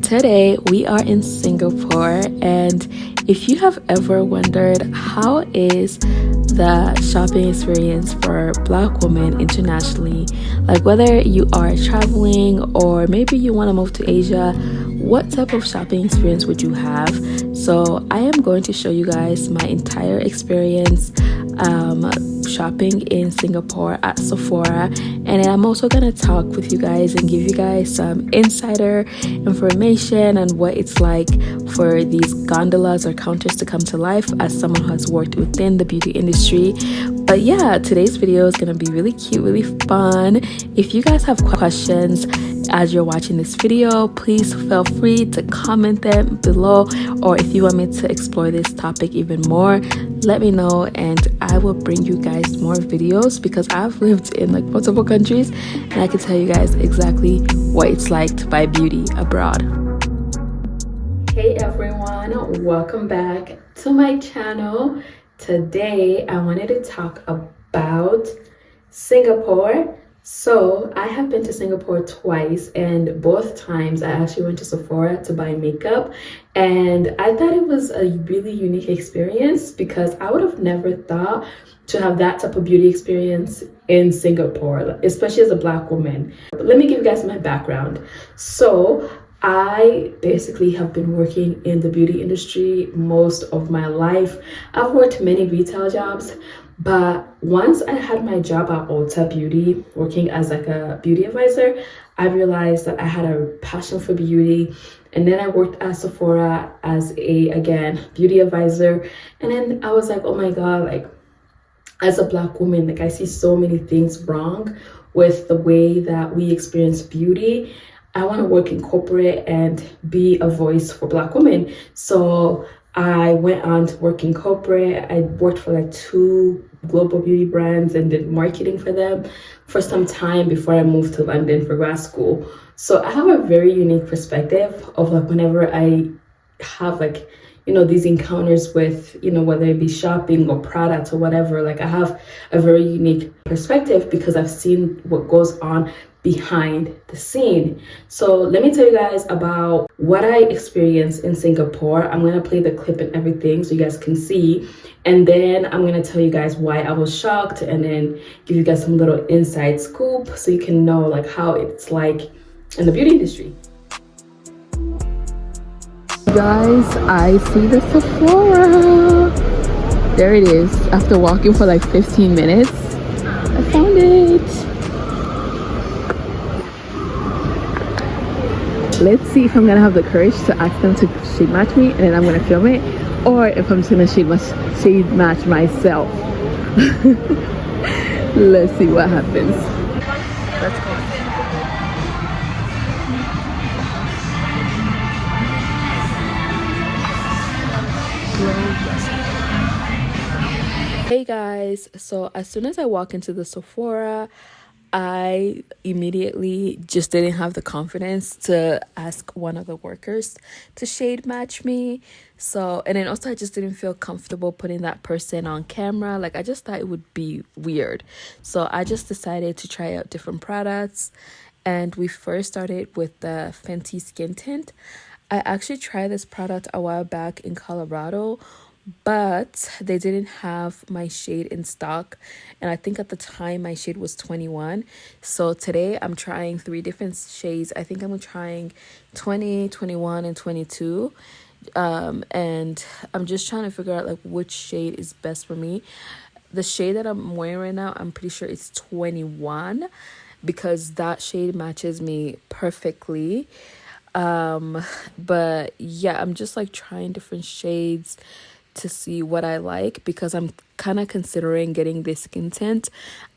Today we are in Singapore, and if you have ever wondered how is the shopping experience for Black women internationally, like whether you are traveling or maybe you want to move to Asia, what type of shopping experience would you have? So I am going to show you guys my entire experience shopping in Singapore at Sephora, and I'm also gonna talk with you guys and give you guys some insider information on what it's like for these gondolas or counters to come to life as someone who has worked within the beauty industry. But yeah, today's video is gonna be really cute, really fun. If you guys have questions as you're watching this video, please feel free to comment them below, or if you want me to explore this topic even more, let me know and I will bring you guys more videos, because I've lived in like multiple countries and I can tell you guys exactly what it's like to buy beauty abroad. Hey everyone, welcome back to my channel. Today I wanted to talk about Singapore. So I have been to Singapore twice, and both times I actually went to Sephora to buy makeup, and I thought it was a really unique experience because I would have never thought to have that type of beauty experience in Singapore, especially as a Black woman. But let me give you guys my background. So I basically have been working in the beauty industry most of my life. I've worked many retail jobs, but once I had my job at Ulta Beauty, working as like a beauty advisor, I realized that I had a passion for beauty. And then I worked at Sephora as again, beauty advisor. And then I was like, oh my God, like as a Black woman, like I see so many things wrong with the way that we experience beauty. I want to work in corporate and be a voice for Black women. So I went on to work in corporate. I worked for like 2 global beauty brands and did marketing for them for some time before I moved to London for grad school. So I have a very unique perspective of like whenever I have like, you know, these encounters with, you know, whether it be shopping or products or whatever, like I have a very unique perspective because I've seen what goes on behind the scene. So let me tell you guys about what I experienced in Singapore. I'm going to play the clip and everything so you guys can see, and then I'm going to tell you guys why I was shocked, and then give you guys some little inside scoop so you can know like how it's like in the beauty industry. Guys, I see the Sephora. There it is. After walking for like 15 minutes, I found it. Let's see if I'm gonna have the courage to ask them to shade match me, and then I'm gonna film it, or if I'm just gonna shade match myself. Let's see what happens. Let's go. Hey guys, so as soon as I walk into the Sephora, I immediately just didn't have the confidence to ask one of the workers to shade match me. So, and then also I just didn't feel comfortable putting that person on camera. Like I just thought it would be weird. So I just decided to try out different products, and we first started with the Fenty skin tint. I actually tried this product a while back in Colorado, but they didn't have my shade in stock, and I think at the time my shade was 21. So today I'm trying 3 different shades. I think I'm trying 20, 21, and 22, and I'm just trying to figure out like which shade is best for me. The shade that I'm wearing right now, I'm pretty sure it's 21 because that shade matches me perfectly. But yeah, I'm just like trying different shades to see what I like, because I'm kind of considering getting this skin tint.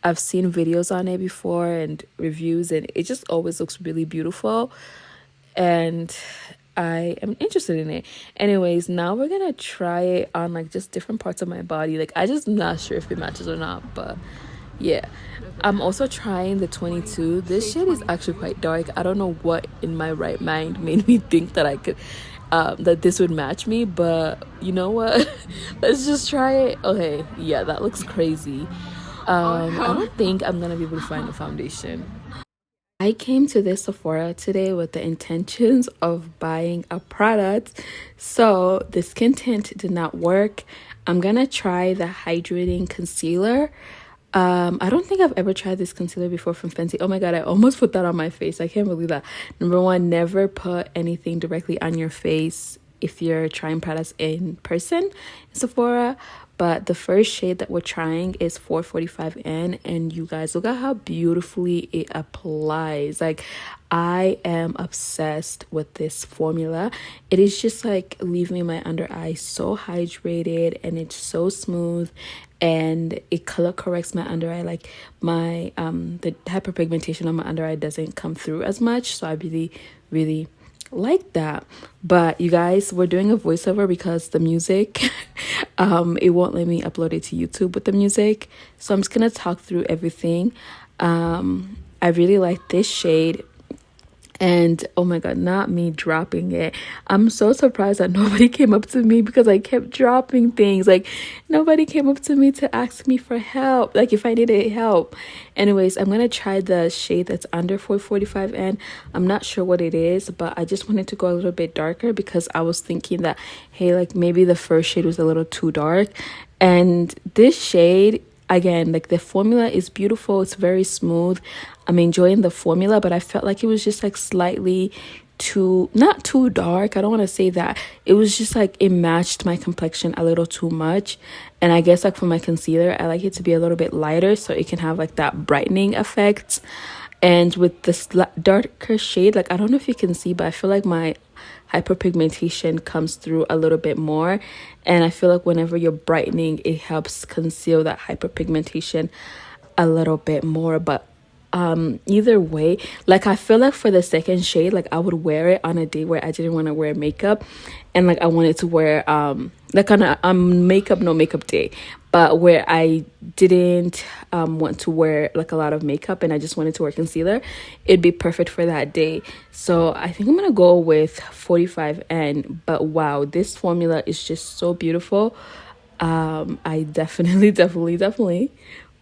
I've seen videos on it before and reviews, and it just always looks really beautiful, and I am interested in it. Anyways, now we're gonna try it on like just different parts of my body. Like I just not sure if it matches or not, but yeah. I'm also trying the 22. This shade is actually quite dark. I don't know what in my right mind made me think that I could that this would match me, but you know what? Let's just try it. Okay, yeah, that looks crazy. I don't think I'm gonna be able to find a foundation. I came to this Sephora today with the intentions of buying a product. So the skin tint did not work. I'm gonna try the hydrating concealer. I don't think I've ever tried this concealer before from Fenty. Oh my god, I almost put that on my face. I can't believe that. Number one, never put anything directly on your face if you're trying products in person in Sephora. But the first shade that we're trying is 445N, and you guys, look at how beautifully it applies. Like, I am obsessed with this formula. It is just like leaving my under eye so hydrated, and it's so smooth, and it color corrects my under eye. Like, my the hyperpigmentation on my under eye doesn't come through as much, so I really like that. But you guys, we're doing a voiceover because the music it won't let me upload it to YouTube with the music, so I'm just gonna talk through everything. I really like this shade. And oh my god, not me dropping it. I'm so surprised that nobody came up to me because I kept dropping things. Like, nobody came up to me to ask me for help, like if I needed help. Anyways, I'm gonna try the shade that's under 445N. I'm not sure what it is, but I just wanted to go a little bit darker because I was thinking that, hey, like maybe the first shade was a little too dark. And this shade, again, like the formula is beautiful. It's very smooth. I'm enjoying the formula, but I felt like it was just like slightly too, not too dark. I don't want to say that. It was just like it matched my complexion a little too much. And I guess like for my concealer, I like it to be a little bit lighter so it can have like that brightening effect. And with this darker shade, like I don't know if you can see, but I feel like my hyperpigmentation comes through a little bit more, and I feel like whenever you're brightening, it helps conceal that hyperpigmentation a little bit more. But either way, like I feel like for the second shade, like I would wear it on a day where I didn't want to wear makeup, and like I wanted to wear like on a makeup no makeup day, but where I didn't want to wear like a lot of makeup and I just wanted to wear concealer, it'd be perfect for that day. So I think I'm gonna go with 45N. But wow, this formula is just so beautiful. I definitely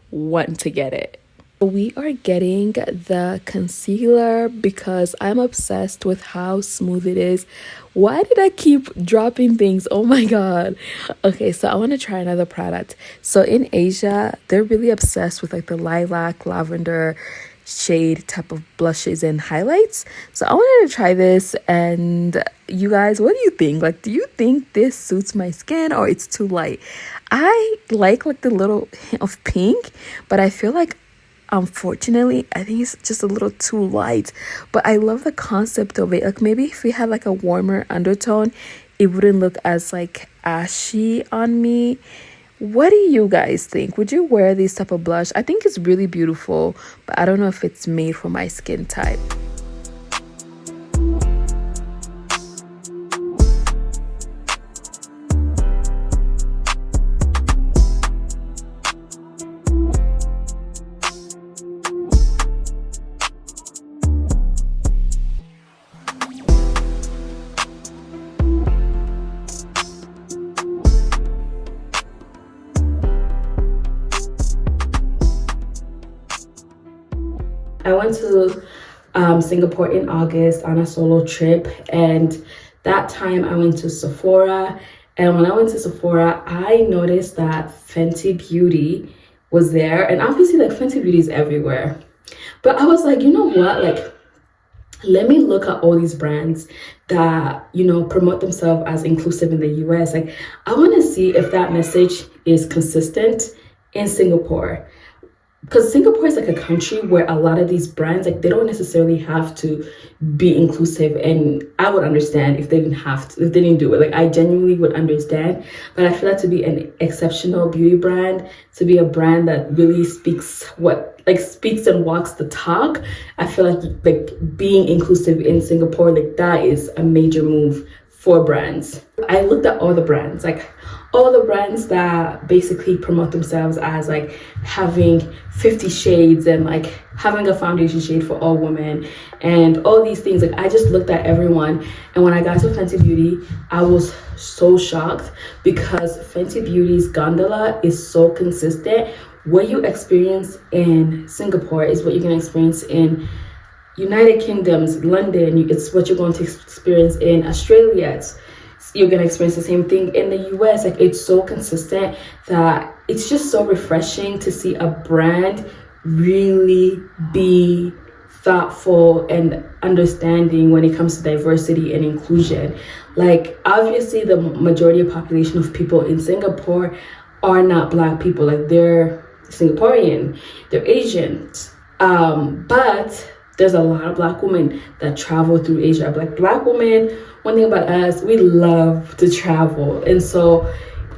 want to get it. We are getting the concealer because I'm obsessed with how smooth it is. Why did I keep dropping things? Oh my god. Okay, so I want to try another product. So in Asia, they're really obsessed with like the lilac, lavender shade type of blushes and highlights. So I wanted to try this, and you guys, what do you think? Like, do you think this suits my skin or it's too light? I like the little hint of pink, but I feel like unfortunately I think it's just a little too light. But I love the concept of it. Like, maybe if we had like a warmer undertone, it wouldn't look as like ashy on me. What do you guys think? Would you wear this type of blush? I think it's really beautiful, but I don't know if it's made for my skin type. I went to Singapore in August on a solo trip, and that time I went to Sephora. And when I went to Sephora, I noticed that Fenty Beauty was there, and obviously like Fenty Beauty is everywhere. But I was like, you know what, like let me look at all these brands that, you know, promote themselves as inclusive in the US. Like, I want to see if that message is consistent in Singapore. Because Singapore is like a country where a lot of these brands, like, they don't necessarily have to be inclusive, and I would understand if they didn't have to, if they didn't do it. Like, I genuinely would understand. But I feel like to be an exceptional beauty brand, to be a brand that really speaks and walks the talk, I feel like being inclusive in Singapore, like, that is a major move for brands. I looked at all the brands, like all the brands that basically promote themselves as like having 50 shades and like having a foundation shade for all women and all these things. Like, I just looked at everyone, and when I got to Fenty Beauty, I was so shocked because Fenty Beauty's gondola is so consistent. What you experience in Singapore is what you can experience in United Kingdoms, London, it's what you're going to experience in Australia. You're going to experience the same thing in the US. Like, it's so consistent that it's just so refreshing to see a brand really be thoughtful and understanding when it comes to diversity and inclusion. Like, obviously the majority of population of people in Singapore are not Black people. Like, they're Singaporean, they're Asians, but there's a lot of Black women that travel through Asia. Like, Black women, one thing about us, we love to travel. And so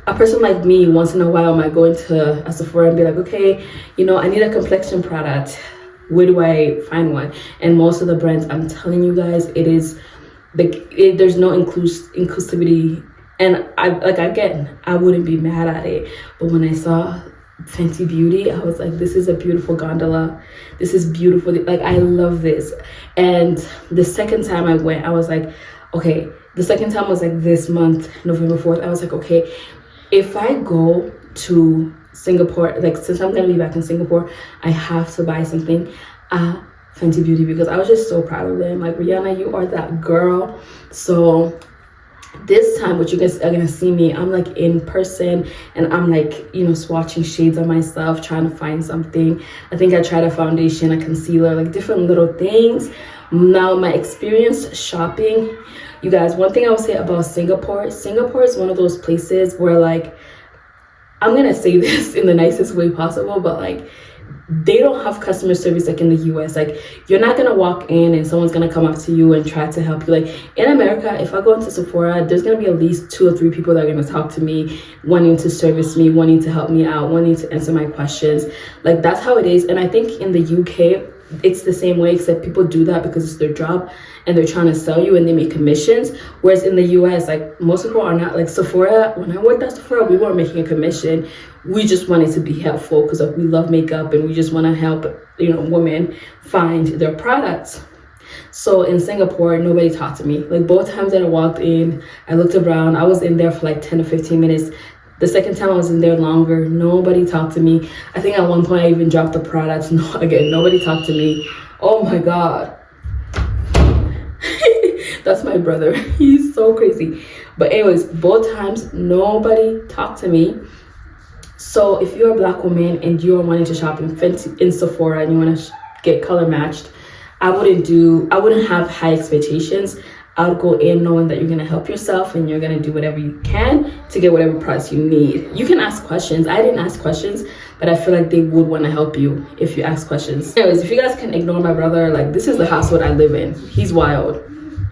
a person like me, once in a while, might go into a Sephora and be like, okay, you know, I need a complexion product. Where do I find one? And most of the brands, I'm telling you guys, it is there's no inclusivity. And I wouldn't be mad at it. But when I saw FentyBeauty, I was like, this is a beautiful gondola. This is beautiful. Like, I love this. And the second time I went, I was like, okay, the second time was like this month, November 4th. I was like, okay, if I go to Singapore, like, since I'm gonna be back in Singapore, I have to buy something at FentyBeauty, because I was just so proud of them. Like, Rihanna, you are that girl. So this time, what you guys are gonna see me, I'm like in person, and I'm like, you know, swatching shades on myself, trying to find something. I think I tried a foundation, a concealer, like different little things. Now, my experience shopping, you guys, one thing I would say about Singapore is one of those places where, like, I'm gonna say this in the nicest way possible, but like, they don't have customer service like in the US. Like, you're not gonna walk in and someone's gonna come up to you and try to help you. Like, in America, if I go into Sephora, there's gonna be at least 2 or 3 people that are gonna talk to me, wanting to service me, wanting to help me out, wanting to answer my questions. Like, that's how it is. And I think in the UK, it's the same way, except people do that because it's their job and they're trying to sell you and they make commissions. Whereas in the US, like, most people are not. Like, Sephora, when I worked at Sephora, we weren't making a commission. We just wanted to be helpful because, like, we love makeup and we just want to help, you know, women find their products. So in Singapore, nobody talked to me. Like, both times that I walked in, I looked around, I was in there for like 10 to 15 minutes. The second time I was in there longer, nobody talked to me. I think at one point I even dropped the products. No, again, nobody talked to me. Oh my God. That's my brother. He's so crazy. But anyways, both times, nobody talked to me. So if you're a Black woman and you're wanting to shop in Sephora and you want to get color matched, I wouldn't have high expectations. I would go in knowing that you're going to help yourself and you're going to do whatever you can to get whatever products you need. You can ask questions. I didn't ask questions, but I feel like they would want to help you if you ask questions. Anyways, if you guys can ignore my brother, like, this is the household I live in. He's wild.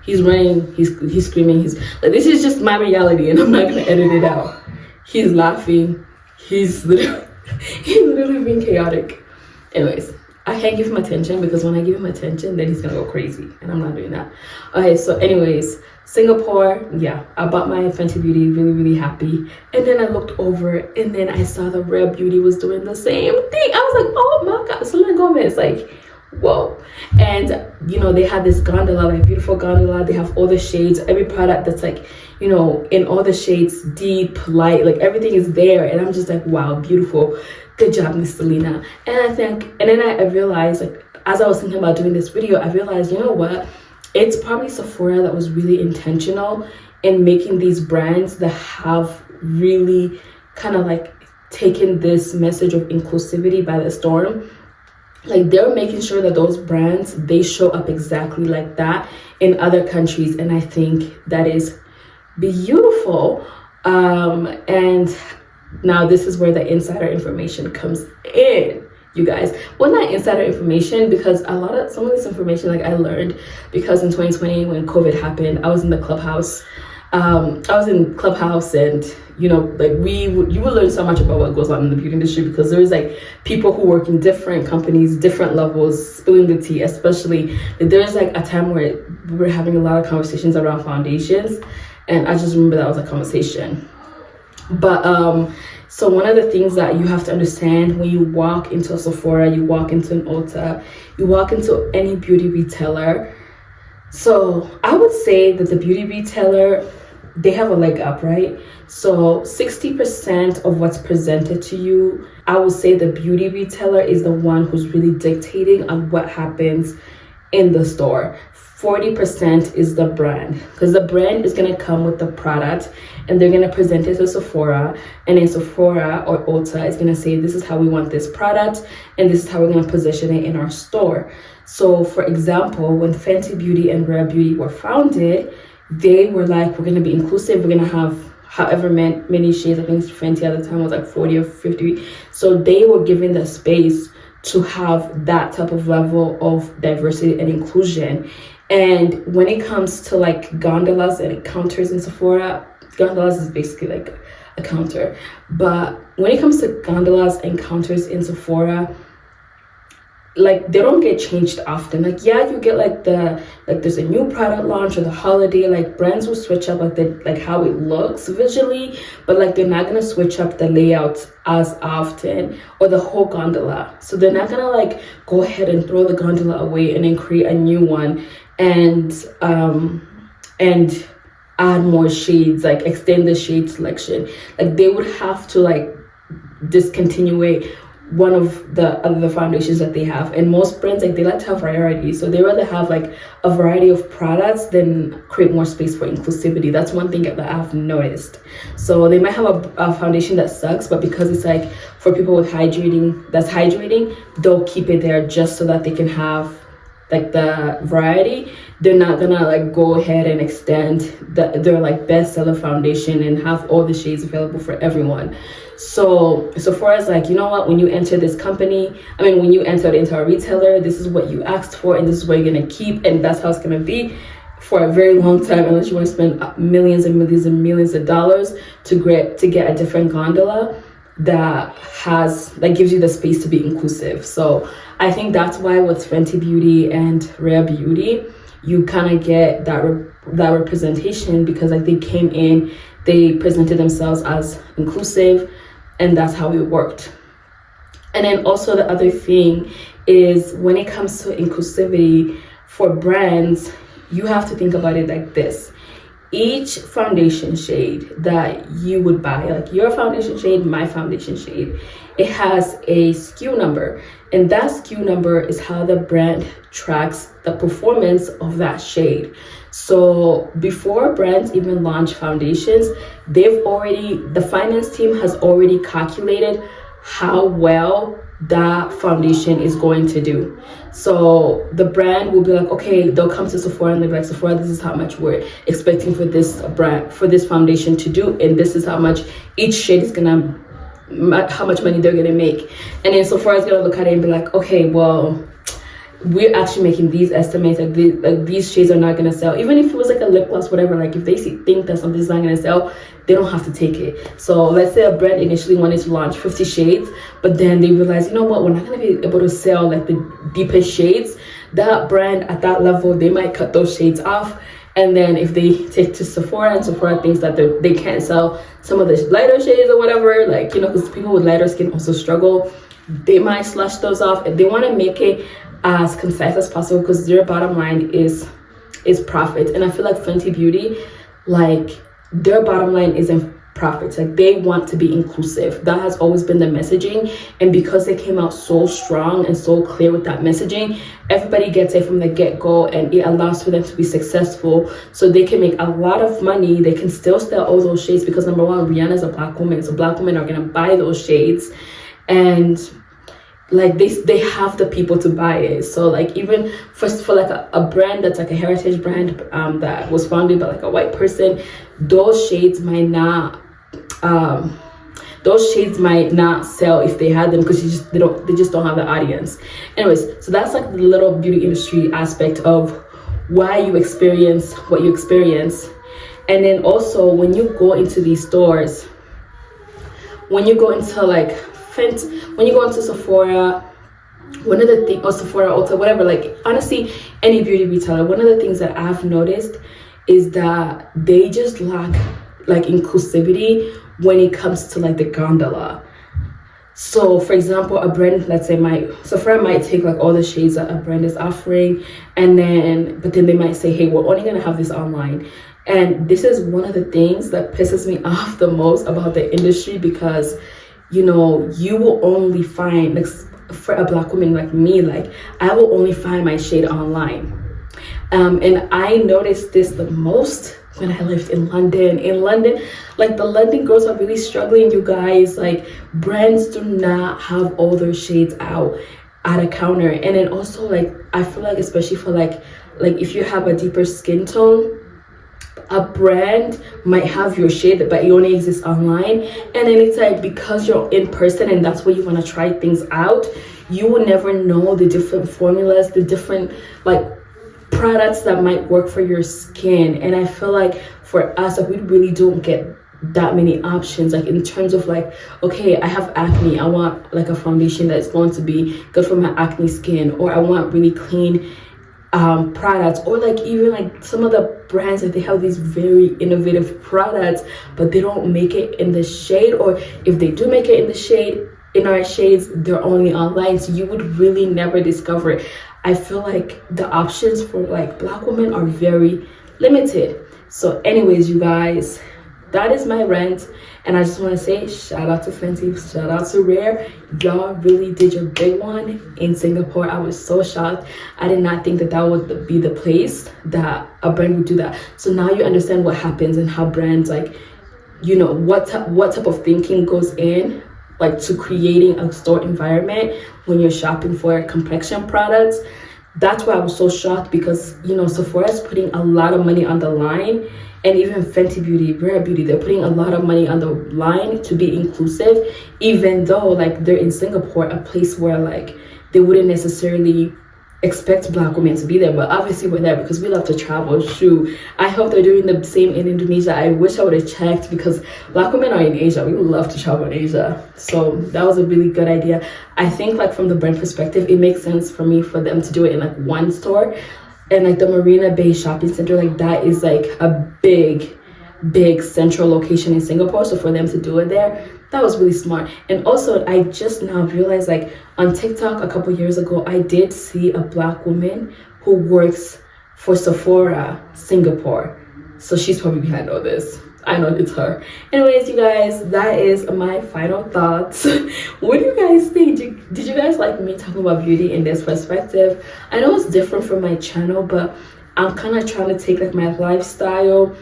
He's running, he's screaming, he's like, this is just my reality and I'm not going to edit it out. He's laughing. He's literally being chaotic. Anyways, I can't give him attention because when I give him attention, then he's gonna go crazy, and I'm not doing that. Okay, so anyways, Singapore, yeah, I bought my FentyBeauty, really, really happy. And then I looked over and then I saw the Rare Beauty was doing the same thing. I was like, oh my God, Selena Gomez, like, whoa. And you know, they had this gondola, like beautiful gondola. They have all the shades, every product that's like, you know, in all the shades, deep, light, like everything is there. And I'm just like, wow, beautiful. Good job, Miss Selena. And then I realized, like, as I was thinking about doing this video, I realized, you know what? It's probably Sephora that was really intentional in making these brands that have really kind of like taken this message of inclusivity by the storm. Like, they're making sure that those brands, they show up exactly like that in other countries. And I think that is beautiful. And now this is where the insider information comes in, you guys. Well, not insider information, because some of this information, like, I learned because in 2020 when COVID happened, I was in the Clubhouse. And you know, like, you will learn so much about what goes on in the beauty industry, because there's like people who work in different companies, different levels, spilling the tea. Especially, there's like a time where we were having a lot of conversations around foundations, and I just remember that was a conversation. But so one of the things that you have to understand when you walk into a Sephora, you walk into an Ulta, you walk into any beauty retailer. So I would say that the beauty retailer, they have a leg up, right? So 60% of what's presented to you, I would say the beauty retailer is the one who's really dictating on what happens in the store. 40% is the brand, because the brand is going to come with the product and they're going to present it to Sephora, and then Sephora or Ulta is going to say, this is how we want this product and this is how we're going to position it in our store. So for example, when Fenty Beauty and Rare Beauty were founded, they were like, we're going to be inclusive, we're going to have however many shades. I think Fenty at the time was like 40 or 50. So they were given the space to have that type of level of diversity and inclusion. And when it comes to like gondolas and counters in Sephora, gondolas is basically like a counter, but when it comes to gondolas and counters in Sephora, like they don't get changed often. Like, yeah, you get like there's a new product launch or the holiday, like brands will switch up like how it looks visually, but like they're not gonna switch up the layout as often, or the whole gondola. So they're not gonna like go ahead and throw the gondola away and then create a new one and add more shades, like extend the shade selection. Like they would have to like discontinue one of the other foundations that they have. And most brands, like they like to have variety, so they rather have like a variety of products than create more space for inclusivity. That's one thing that I've noticed. So they might have a foundation that sucks, but because it's like for people with hydrating, they'll keep it there just so that they can have like the variety. They're not gonna like go ahead and extend their like bestseller foundation and have all the shades available for everyone. So Sephora is like, you know what, when you enter this company, when you enter into a retailer, this is what you asked for and this is what you're gonna keep, and that's how it's gonna be for a very long time, unless you want to spend millions and millions and millions of dollars to get a different gondola that gives you the space to be inclusive. So I think that's why with Fenty Beauty and Rare Beauty, you kind of get that representation, because like they came in, they presented themselves as inclusive, and that's how it worked. And then also the other thing is, when it comes to inclusivity for brands, you have to think about it like this. Each foundation shade that you would buy, like your foundation shade, my foundation shade, it has a SKU number, and that SKU number is how the brand tracks the performance of that shade. So before brands even launch foundations, the finance team has already calculated how well that foundation is going to do. So the brand will be like, okay, they'll come to Sephora and they'll be like, Sephora, this is how much we're expecting for this brand, for this foundation to do, and this is how much each shade is gonna, how much money they're gonna make. And then Sephora is gonna look at it and be like, okay, well, we're actually making these estimates, like these shades are not gonna sell. Even if it was like a lip gloss, whatever, like if they think that something's not gonna sell, they don't have to take it. So let's say a brand initially wanted to launch 50 shades, but then they realize, you know what, we're not gonna be able to sell like the deepest shades. That brand at that level, they might cut those shades off. And then if they take to Sephora and Sephora thinks that they can't sell some of the lighter shades or whatever, like, you know, because people with lighter skin also struggle, they might slash those off. And they want to make it as concise as possible, because their bottom line is profit. And I feel like Fenty Beauty, like their bottom line isn't profits. Like they want to be inclusive. That has always been the messaging, and because they came out so strong and so clear with that messaging, everybody gets it from the get-go, and it allows for them to be successful, so they can make a lot of money. They can still sell all those shades, because number one, Rihanna's a Black woman, so Black women are gonna buy those shades, and like they have the people to buy it. So like even for like a brand that's like a heritage brand that was founded by like a white person, those shades might not sell if they had them, because they just don't have the audience. Anyways, so that's like the little beauty industry aspect of why you experience what you experience. And then also when you go into these stores, when you go into like when you go into Sephora, one of the things, or Sephora, Ulta, whatever, like honestly any beauty retailer, one of the things that I've noticed is that they just lack like inclusivity when it comes to like the gondola. So for example, a brand, let's say Sephora might take like all the shades that a brand is offering, but then they might say, hey, we're only gonna have this online. And this is one of the things that pisses me off the most about the industry, because you know, you will only find, like, for a black woman like me, like I will only find my shade online. And I noticed this the most when I lived in London. In London, like the London girls are really struggling, you guys. Like brands do not have all their shades out at a counter. And then also, like I feel like especially for like if you have a deeper skin tone, a brand might have your shade but it only exists online. And then it's like, because you're in person and that's where you want to try things out, you will never know the different formulas, the different like products that might work for your skin. And I feel like for us, like we really don't get that many options, like in terms of like, okay, I have acne, I want like a foundation that's going to be good for my acne skin, or I want really clean products, or like even like some of the brands, like they have these very innovative products but they don't make it in the shade, or if they do make it in the shade, in our shades, they're only online, so you would really never discover it. I feel like the options for like black women are very limited. So anyways, you guys, that is my rant, and I just want to say shout out to Fenty, shout out to Rare. Y'all really did your big one in Singapore. I was so shocked. I did not think that that would be the place that a brand would do that. So now you understand what happens and how brands, like, you know, what type of thinking goes in like to creating a store environment when you're shopping for complexion products. That's why I was so shocked, because you know Sephora is putting a lot of money on the line, and even Fenty Beauty, Rare Beauty, they're putting a lot of money on the line to be inclusive, even though like they're in Singapore, a place where like they wouldn't necessarily expect black women to be there, but obviously we're there because we love to travel. Shoot, I hope they're doing the same in Indonesia. I wish I would have checked, because black women are in Asia, we love to travel in Asia. So that was a really good idea. I think like from the brand perspective, it makes sense for me for them to do it in like one store, and like the Marina Bay shopping center, like that is like a big central location in Singapore, so for them to do it there, that was really smart. And also I just now realized, like on TikTok a couple years ago, I did see a black woman who works for Sephora Singapore, so she's probably behind all this. I know it's her. Anyways, you guys, that is my final thoughts. What do you guys think? Did you guys like me talking about beauty in this perspective? I know it's different from my channel, but I'm kind of trying to take like my lifestyle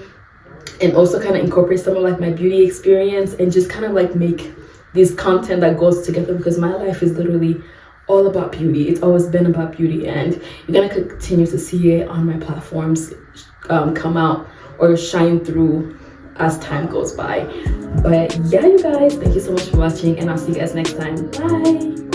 and also kind of incorporate some of like my beauty experience and just kind of like make this content that goes together, because my life is literally all about beauty. It's always been about beauty, and you're gonna continue to see it on my platforms come out or shine through as time goes by. But yeah, you guys, thank you so much for watching, and I'll see you guys next time. Bye.